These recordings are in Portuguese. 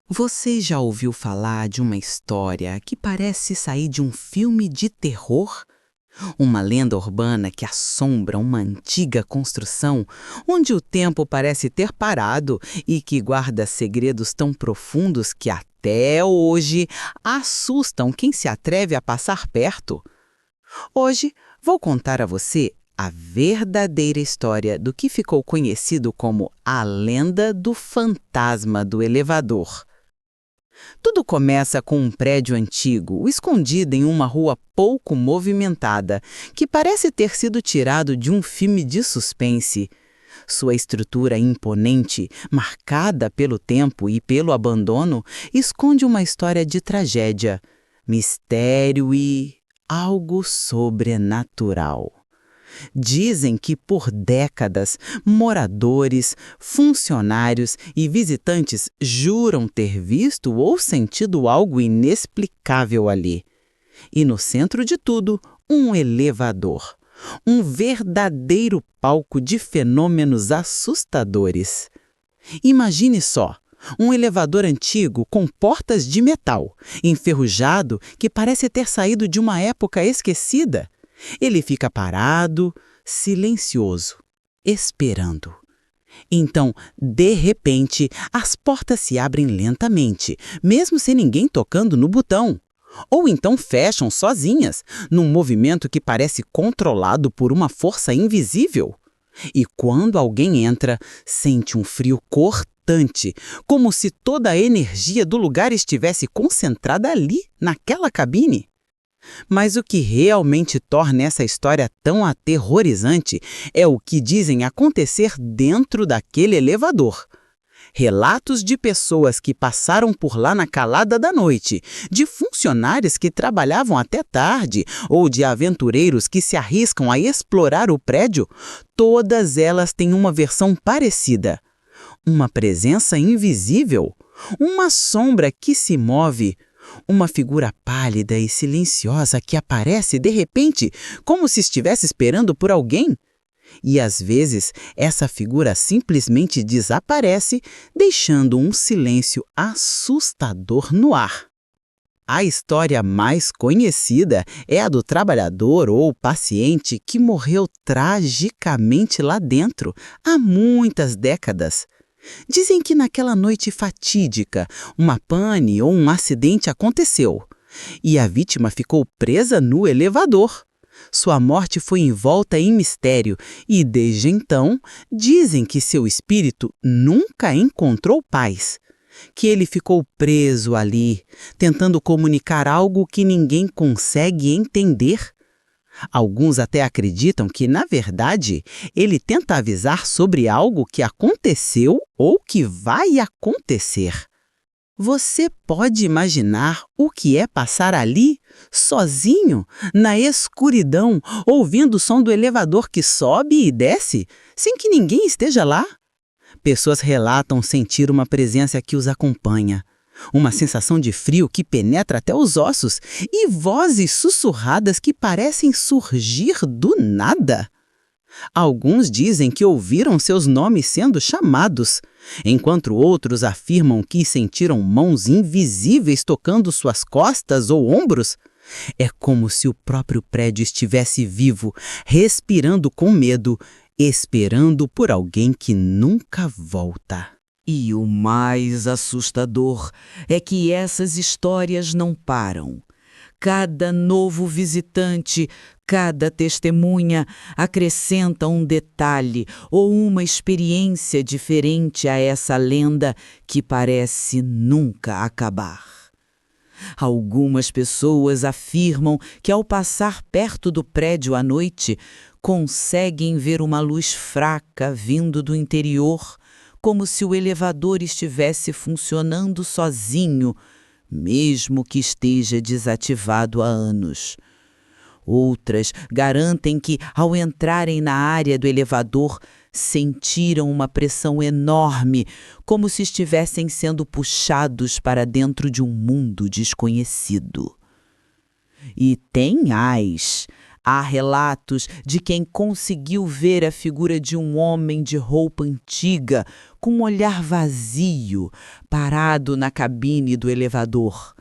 Você já ouviu falar de uma história que parece sair de um filme de terror? Uma lenda urbana que assombra uma antiga construção onde o tempo parece ter parado e que guarda segredos tão profundos que até hoje assustam quem se atreve a passar perto. Hoje vou contar a você a verdadeira história do que ficou conhecido como a lenda do fantasma do elevador. Tudo começa com um prédio antigo, escondido em uma rua pouco movimentada, que parece ter sido tirado de um filme de suspense. Sua estrutura imponente, marcada pelo tempo e pelo abandono, esconde uma história de tragédia, mistério e algo sobrenatural. Dizem que por décadas, moradores, funcionários e visitantes juram ter visto ou sentido algo inexplicável ali. E no centro de tudo, um elevador. Um verdadeiro palco de fenômenos assustadores. Imagine só, um elevador antigo com portas de metal, enferrujado, que parece ter saído de uma época esquecida. Ele fica parado, silencioso, esperando. Então, de repente, as portas se abrem lentamente, mesmo sem ninguém tocando no botão. Ou então fecham sozinhas, num movimento que parece controlado por uma força invisível. E quando alguém entra, sente um frio cortante, como se toda a energia do lugar estivesse concentrada ali, naquela cabine. Mas o que realmente torna essa história tão aterrorizante é o que dizem acontecer dentro daquele elevador. Relatos de pessoas que passaram por lá na calada da noite, de funcionários que trabalhavam até tarde ou de aventureiros que se arriscam a explorar o prédio, todas elas têm uma versão parecida. Uma presença invisível, uma sombra que se move, uma figura pálida e silenciosa que aparece de repente, como se estivesse esperando por alguém. E às vezes, essa figura simplesmente desaparece, deixando um silêncio assustador no ar. A história mais conhecida é a do trabalhador ou paciente que morreu tragicamente lá dentro, há muitas décadas. Dizem que naquela noite fatídica, uma pane ou um acidente aconteceu, e a vítima ficou presa no elevador. Sua morte foi envolta em mistério e, desde então, dizem que seu espírito nunca encontrou paz, que ele ficou preso ali, tentando comunicar algo que ninguém consegue entender. Alguns até acreditam que, na verdade, ele tenta avisar sobre algo que aconteceu ou que vai acontecer. Você pode imaginar o que é passar ali, sozinho, na escuridão, ouvindo o som do elevador que sobe e desce, sem que ninguém esteja lá? Pessoas relatam sentir uma presença que os acompanha. Uma sensação de frio que penetra até os ossos e vozes sussurradas que parecem surgir do nada. Alguns dizem que ouviram seus nomes sendo chamados, enquanto outros afirmam que sentiram mãos invisíveis tocando suas costas ou ombros. É como se o próprio prédio estivesse vivo, respirando com medo, esperando por alguém que nunca volta. E o mais assustador é que essas histórias não param. Cada novo visitante, cada testemunha acrescenta um detalhe ou uma experiência diferente a essa lenda que parece nunca acabar. Algumas pessoas afirmam que ao passar perto do prédio à noite, conseguem ver uma luz fraca vindo do interior, como se o elevador estivesse funcionando sozinho, mesmo que esteja desativado há anos. Outras garantem que, ao entrarem na área do elevador, sentiram uma pressão enorme, como se estivessem sendo puxados para dentro de um mundo desconhecido. E há relatos de quem conseguiu ver a figura de um homem de roupa antiga, com um olhar vazio, parado na cabine do elevador.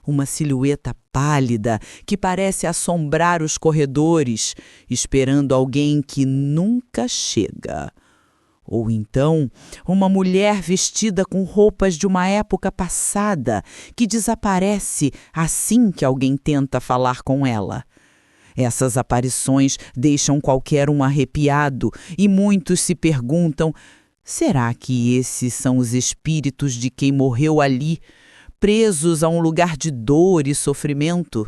Uma silhueta pálida que parece assombrar os corredores, esperando alguém que nunca chega. Ou então, uma mulher vestida com roupas de uma época passada que desaparece assim que alguém tenta falar com ela. Essas aparições deixam qualquer um arrepiado e muitos se perguntam: será que esses são os espíritos de quem morreu ali, presos a um lugar de dor e sofrimento?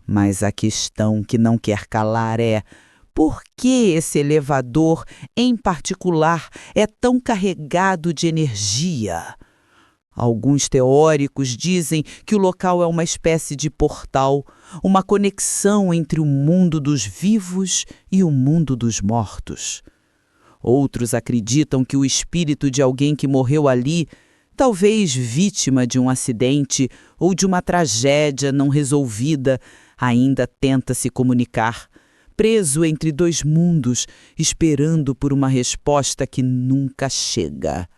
Mas a questão que não quer calar é: por que esse elevador, em particular, é tão carregado de energia? Alguns teóricos dizem que o local é uma espécie de portal, uma conexão entre o mundo dos vivos e o mundo dos mortos. Outros acreditam que o espírito de alguém que morreu ali, talvez vítima de um acidente ou de uma tragédia não resolvida, ainda tenta se comunicar, preso entre dois mundos, esperando por uma resposta que nunca chega.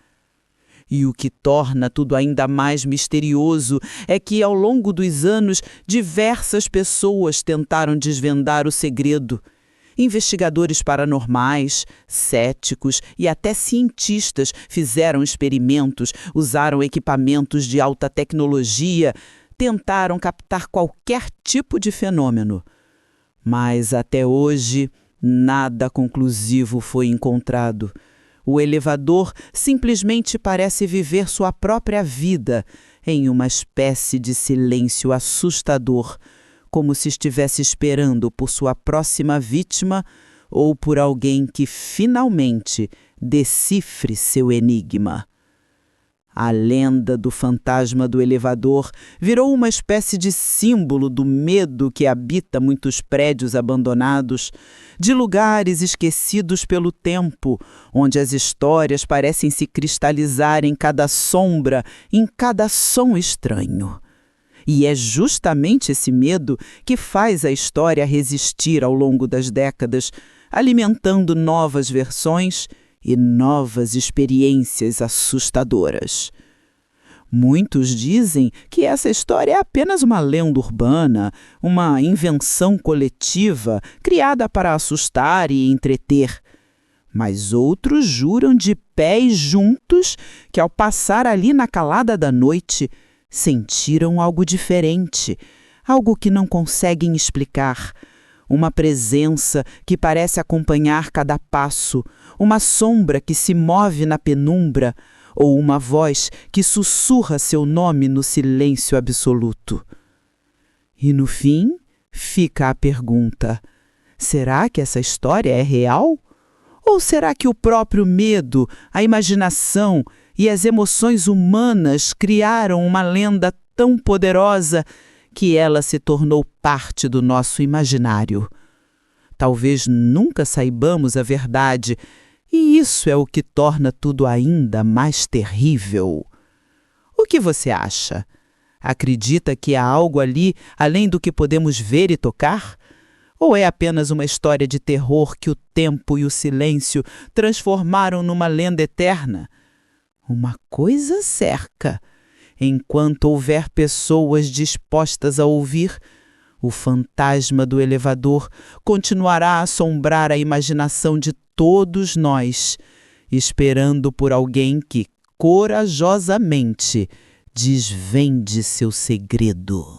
E o que torna tudo ainda mais misterioso é que, ao longo dos anos, diversas pessoas tentaram desvendar o segredo. Investigadores paranormais, céticos e até cientistas fizeram experimentos, usaram equipamentos de alta tecnologia, tentaram captar qualquer tipo de fenômeno. Mas, até hoje, nada conclusivo foi encontrado. O elevador simplesmente parece viver sua própria vida em uma espécie de silêncio assustador, como se estivesse esperando por sua próxima vítima ou por alguém que finalmente decifre seu enigma. A lenda do fantasma do elevador virou uma espécie de símbolo do medo que habita muitos prédios abandonados, de lugares esquecidos pelo tempo, onde as histórias parecem se cristalizar em cada sombra, em cada som estranho. E é justamente esse medo que faz a história resistir ao longo das décadas, alimentando novas versões e novas experiências assustadoras. Muitos dizem que essa história é apenas uma lenda urbana, uma invenção coletiva criada para assustar e entreter. Mas outros juram de pés juntos que, ao passar ali na calada da noite, sentiram algo diferente, algo que não conseguem explicar. Uma presença que parece acompanhar cada passo, uma sombra que se move na penumbra, ou uma voz que sussurra seu nome no silêncio absoluto. E no fim, fica a pergunta: será que essa história é real? Ou será que o próprio medo, a imaginação e as emoções humanas criaram uma lenda tão poderosa que ela se tornou parte do nosso imaginário? Talvez nunca saibamos a verdade, e isso é o que torna tudo ainda mais terrível. O que você acha? Acredita que há algo ali além do que podemos ver e tocar? Ou é apenas uma história de terror que o tempo e o silêncio transformaram numa lenda eterna? Uma coisa certa: enquanto houver pessoas dispostas a ouvir, o fantasma do elevador continuará a assombrar a imaginação de todos nós, esperando por alguém que corajosamente desvende seu segredo.